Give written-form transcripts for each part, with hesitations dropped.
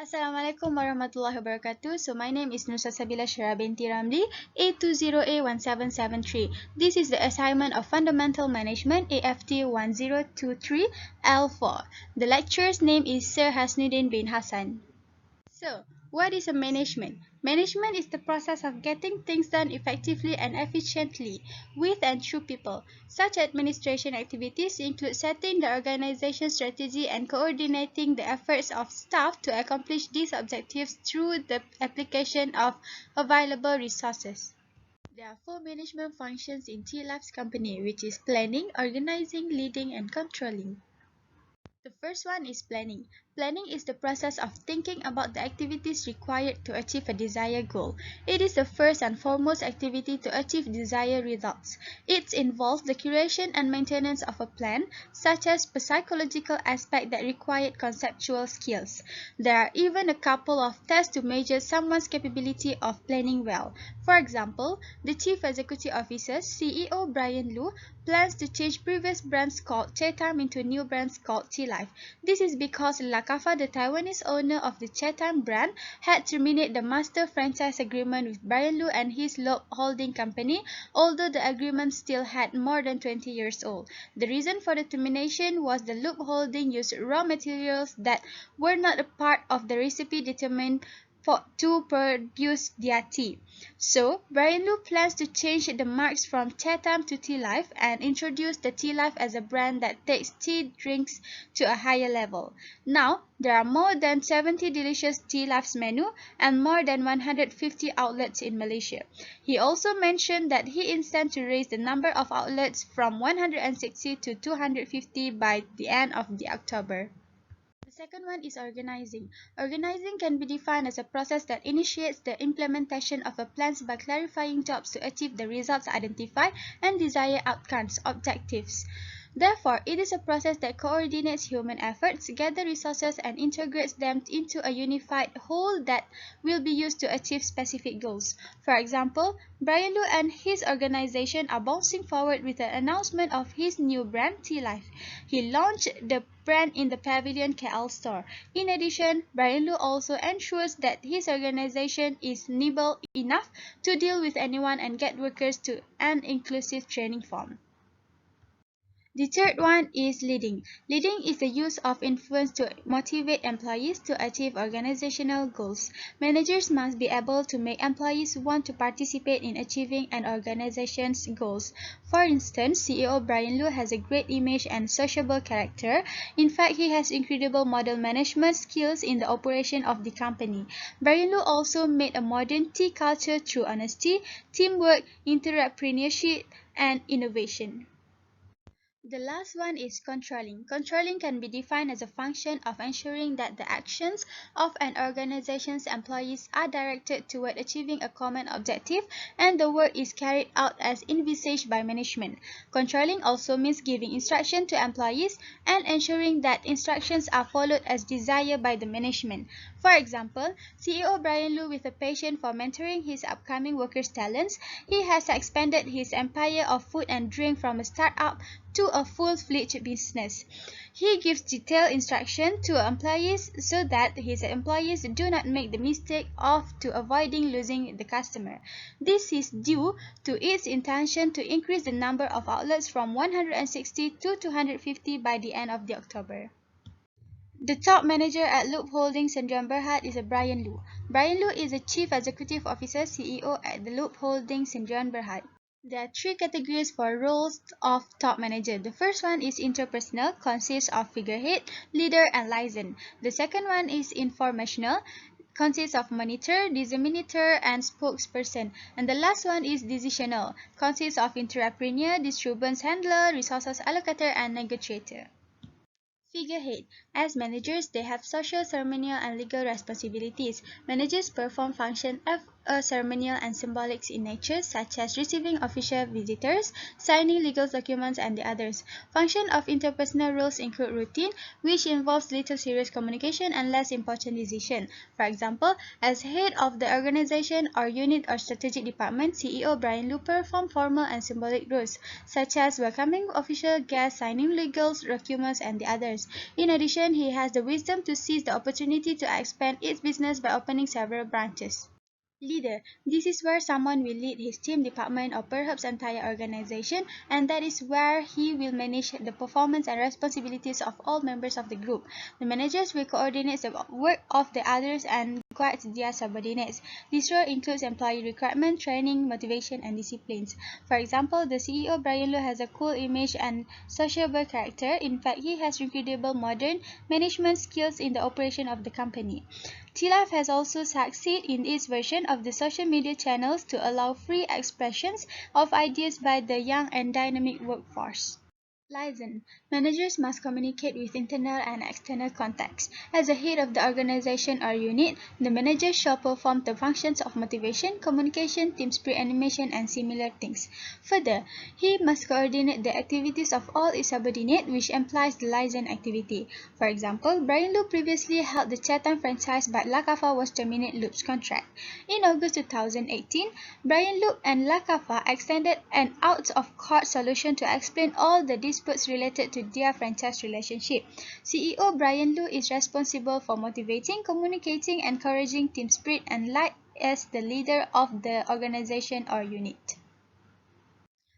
Assalamualaikum warahmatullahi wabarakatuh. So my name is Nusa Sabila Syara binti Ramli, A20A1773. This is the assignment of Fundamental Management AFT 1023L4. The lecturer's name is Sir Hasnuddin bin Hassan. So, what is a management? Management is the process of getting things done effectively and efficiently with and through people. Such administration activities include setting the organization strategy and coordinating the efforts of staff to accomplish these objectives through the application of available resources. There are four management functions in T-Labs company, which is planning, organizing, leading, and controlling. The first one is planning. Planning is the process of thinking about the activities required to achieve a desired goal. It is the first and foremost activity to achieve desired results. It involves the creation and maintenance of a plan, such as the psychological aspect that required conceptual skills. There are even a couple of tests to measure someone's capability of planning well. For example, the Chief Executive Officer, CEO Brian Lu, plans to change previous brands called Chatham into new brands called T-Life. This is because Lakafa, the Taiwanese owner of the Chatham brand, had terminated the master franchise agreement with Brian Lu and his Loeb Holding Company, although the agreement still had more than 20 years old. The reason for the termination was the Loeb Holding used raw materials that were not a part of the recipe determined to produce their tea. So, Brian Lu plans to change the marks from Chatham to Tea Life and introduce the Tea Life as a brand that takes tea drinks to a higher level. Now, there are more than 70 delicious Tea Lives menu and more than 150 outlets in Malaysia. He also mentioned that he intends to raise the number of outlets from 160 to 250 by the end of October. The second one is organizing. Organizing can be defined as a process that initiates the implementation of a plan by clarifying jobs to achieve the results identified and desired outcomes, objectives. Therefore, it is a process that coordinates human efforts, gathers resources, and integrates them into a unified whole that will be used to achieve specific goals. For example, Brian Lu and his organization are bouncing forward with the announcement of his new brand, Tea Life. He launched the brand in the Pavilion KL store. In addition, Brian Lu also ensures that his organization is nimble enough to deal with anyone and get workers to an inclusive training form. The third one is leading. Leading is the use of influence to motivate employees to achieve organizational goals. Managers must be able to make employees want to participate in achieving an organization's goals. For instance, CEO Brian Lu has a great image and sociable character. In fact, he has incredible model management skills in the operation of the company. Brian Lu also made a modern tea culture through honesty, teamwork, entrepreneurship, and innovation. The last one is controlling. Controlling can be defined as a function of ensuring that the actions of an organization's employees are directed toward achieving a common objective and the work is carried out as envisaged by management. Controlling also means giving instruction to employees and ensuring that instructions are followed as desired by the management. For example, CEO Brian Lu, with a passion for mentoring his upcoming workers' talents, he has expanded his empire of food and drink from a startup to a full-fledged business. He gives detailed instruction to employees so that his employees do not make the mistake of avoiding losing the customer. This is due to its intention to increase the number of outlets from 160 to 250 by the end of October. The top manager at Loeb Holdings Sdn Bhd is Brian Lu. Brian Lu is the Chief Executive Officer CEO at the Loeb Holdings Sdn Bhd. There are three categories for roles of top manager. The first one is interpersonal, consists of figurehead, leader, and liaison. The second one is informational, consists of monitor, disseminator, and spokesperson. And the last one is decisional, consists of entrepreneur, distributions handler, resources allocator, and negotiator. Figurehead. As managers, they have social, ceremonial, and legal responsibilities. Managers perform functions are ceremonial and symbolic in nature, such as receiving official visitors, signing legal documents, and the others. Function of interpersonal roles include routine, which involves little serious communication and less important decision. For example, as head of the organization or unit or strategic department, CEO Brian Lu performed formal and symbolic roles, such as welcoming official guests, signing legal documents, and the others. In addition, he has the wisdom to seize the opportunity to expand its business by opening several branches. Leader. This is where someone will lead his team, department, or perhaps entire organization, and that is where he will manage the performance and responsibilities of all members of the group. The managers will coordinate the work of the others and guide their subordinates. This role includes employee recruitment, training, motivation, and disciplines. For example, the CEO Brian Lu has a cool image and sociable character. In fact, he has incredible modern management skills in the operation of the company. TLife has also succeeded in its version of the social media channels to allow free expressions of ideas by the young and dynamic workforce. Liaison. Managers must communicate with internal and external contacts. As the head of the organization or unit, the manager shall perform the functions of motivation, communication, team spirit animation, and similar things. Further, he must coordinate the activities of all its subordinates, which implies the liaison activity. For example, Brian Lu previously held the Chatham franchise, but Lakafa was terminated Loop's contract. In August 2018, Brian Loop and Lakafa extended an out-of-court solution to explain all the disputes related to their franchise relationship. CEO Brian Lu is responsible for motivating, communicating, encouraging team spirit, and as the leader of the organization or unit.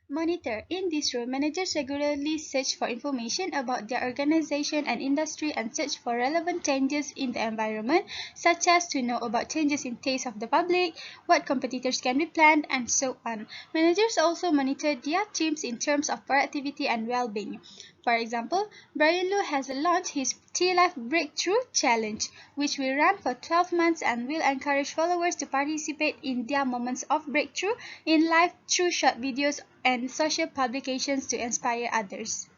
Monitor. In this role, managers regularly search for information about their organization and industry and search for relevant changes in the environment, such as to know about changes in taste of the public, what competitors can be planned, and so on. Managers also monitor their teams in terms of productivity and well-being. For example, Brian Lu has launched his TLife Breakthrough Challenge, which will run for 12 months and will encourage followers to participate in their moments of breakthrough in life through short videos and social publications to inspire others.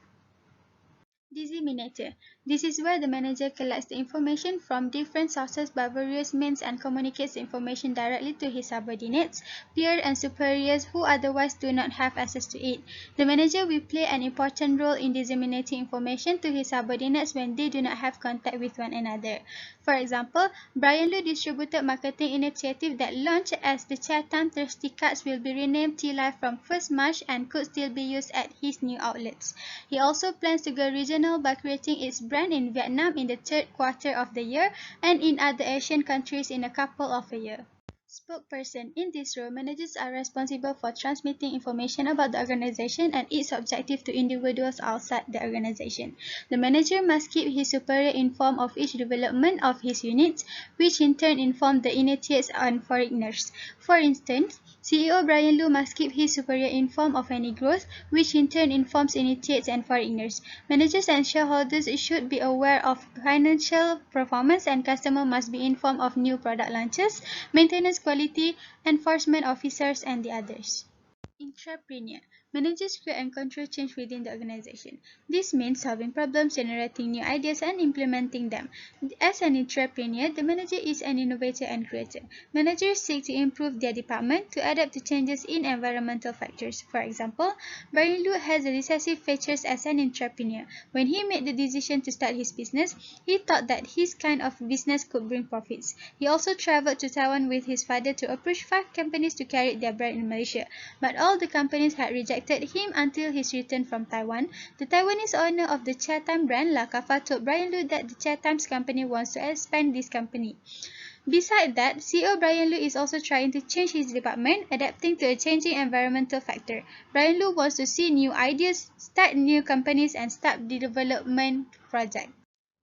Disseminator. This is where the manager collects the information from different sources by various means and communicates the information directly to his subordinates, peers, and superiors who otherwise do not have access to it. The manager will play an important role in disseminating information to his subordinates when they do not have contact with one another. For example, Brian Lu distributed marketing initiative that launched as the Chatham Thirsty Cards will be renamed TLife from 1st March and could still be used at his new outlets. He also plans to go regional by creating its brand in Vietnam in the third quarter of the year and in other Asian countries in a couple of a year. Spokesperson. In this role, managers are responsible for transmitting information about the organization and its objective to individuals outside the organization. The manager must keep his superior informed of each development of his units, which in turn inform the initiates and foreigners. For instance, CEO Brian Lu must keep his superior informed of any growth, which in turn informs initiates and foreigners. Managers and shareholders should be aware of financial performance, and customers must be informed of new product launches, maintenance quality, enforcement officers, and the others. Entrepreneur. Managers create and control change within the organization. This means solving problems, generating new ideas, and implementing them. As an entrepreneur, the manager is an innovator and creator. Managers seek to improve their department to adapt to changes in environmental factors. For example, Brian Lu has the decisive features as an entrepreneur. When he made the decision to start his business, he thought that his kind of business could bring profits. He also traveled to Taiwan with his father to approach 5 companies to carry their brand in Malaysia, but all the companies had rejected him until his return from Taiwan. The Taiwanese owner of the Chatham brand, Lakafa, told Brian Lu that the Chatham's company wants to expand this company. Besides that, CEO Brian Lu is also trying to change his department, adapting to a changing environmental factor. Brian Lu wants to see new ideas, start new companies, and start the development project.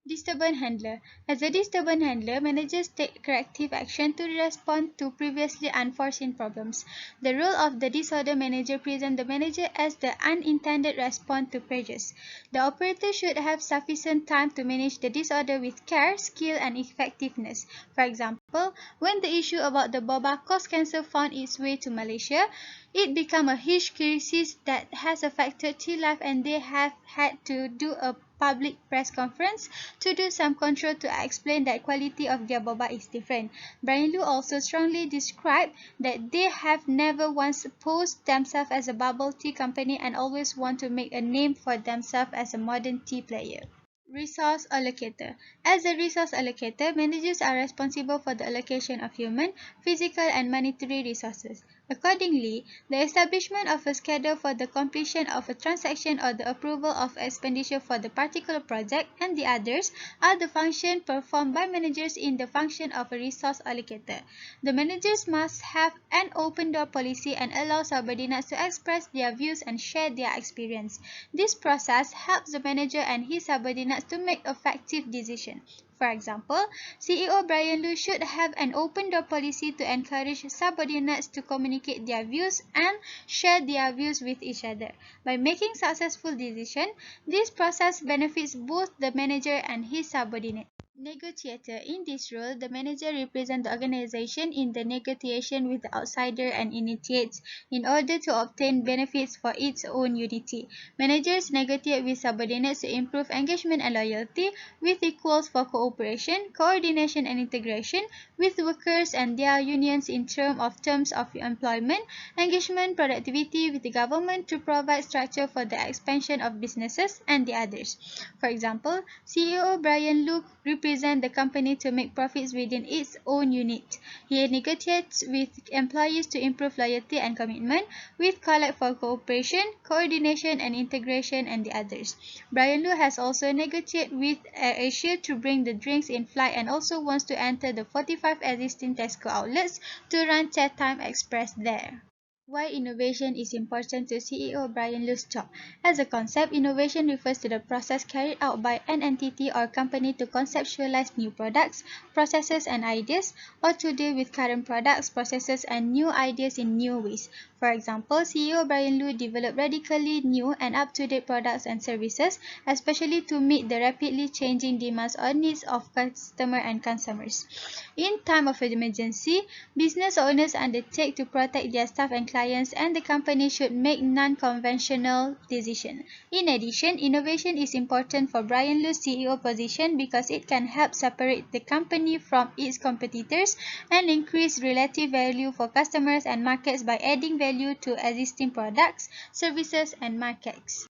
Disturbance handler. As a disturbance handler, managers take corrective action to respond to previously unforeseen problems. The role of the disorder manager presents the manager as the unintended response to pressures. The operator should have sufficient time to manage the disorder with care, skill, and effectiveness. For example, when the issue about the boba cause cancer found its way to Malaysia, it became a huge crisis that has affected TLife, and they have had to do a public press conference to do some control to explain that quality of their boba is different. Brian Lu also strongly described that they have never once posed themselves as a bubble tea company and always want to make a name for themselves as a modern tea player. Resource allocator. As a resource allocator, managers are responsible for the allocation of human, physical, and monetary resources. Accordingly, the establishment of a schedule for the completion of a transaction or the approval of expenditure for the particular project and the others are the function performed by managers in the function of a resource allocator. The managers must have an open door policy and allow subordinates to express their views and share their experience. This process helps the manager and his subordinates to make effective decisions. For example, CEO Brian Lu should have an open door policy to encourage subordinates to communicate their views and share their views with each other. By making successful decisions, this process benefits both the manager and his subordinates. Negotiator. In this role, the manager represents the organization in the negotiation with the outsider and initiates in order to obtain benefits for its own unity. Managers negotiate with subordinates to improve engagement and loyalty, with equals for cooperation, coordination and integration, with workers and their unions in terms of employment, engagement, productivity with the government to provide structure for the expansion of businesses and the others. For example, CEO Brian Lu represents the company to make profits within its own unit. He negotiates with employees to improve loyalty and commitment, with collect for cooperation, coordination and integration and the others. Brian Lu has also negotiated with AirAsia to bring the drinks in flight and also wants to enter the 45 existing Tesco outlets to run Chat Time Express there. Why innovation is important to CEO Brian Lu's job. As a concept, innovation refers to the process carried out by an entity or company to conceptualize new products, processes and ideas, or to deal with current products, processes and new ideas in new ways. For example, CEO Brian Lu developed radically new and up-to-date products and services, especially to meet the rapidly changing demands or needs of customers and consumers. In time of emergency, business owners undertake to protect their staff and clients, and the company should make non-conventional decisions. In addition, innovation is important for Brian Lu's CEO position because it can help separate the company from its competitors and increase relative value for customers and markets by adding value to existing products, services, and markets.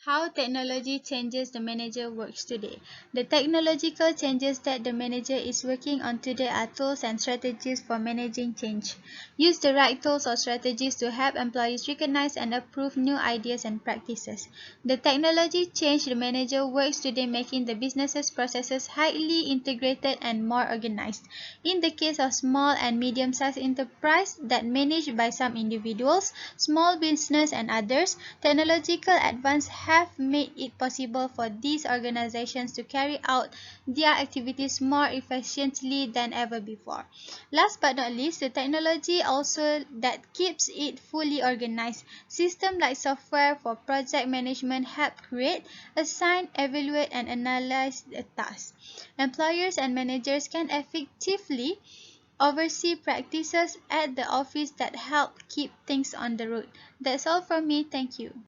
How technology changes the manager works today. The technological changes that the manager is working on today are tools and strategies for managing change. Use the right tools or strategies to help employees recognize and approve new ideas and practices. The technology change the manager works today, making the business's processes highly integrated and more organized. In the case of small and medium-sized enterprise that managed by some individuals, small business and others, technological advances have made it possible for these organizations to carry out their activities more efficiently than ever before. Last but not least, the technology also that keeps it fully organized. Systems like software for project management help create, assign, evaluate, and analyze the tasks. Employers and managers can effectively oversee practices at the office that help keep things on the road. That's all from me. Thank you.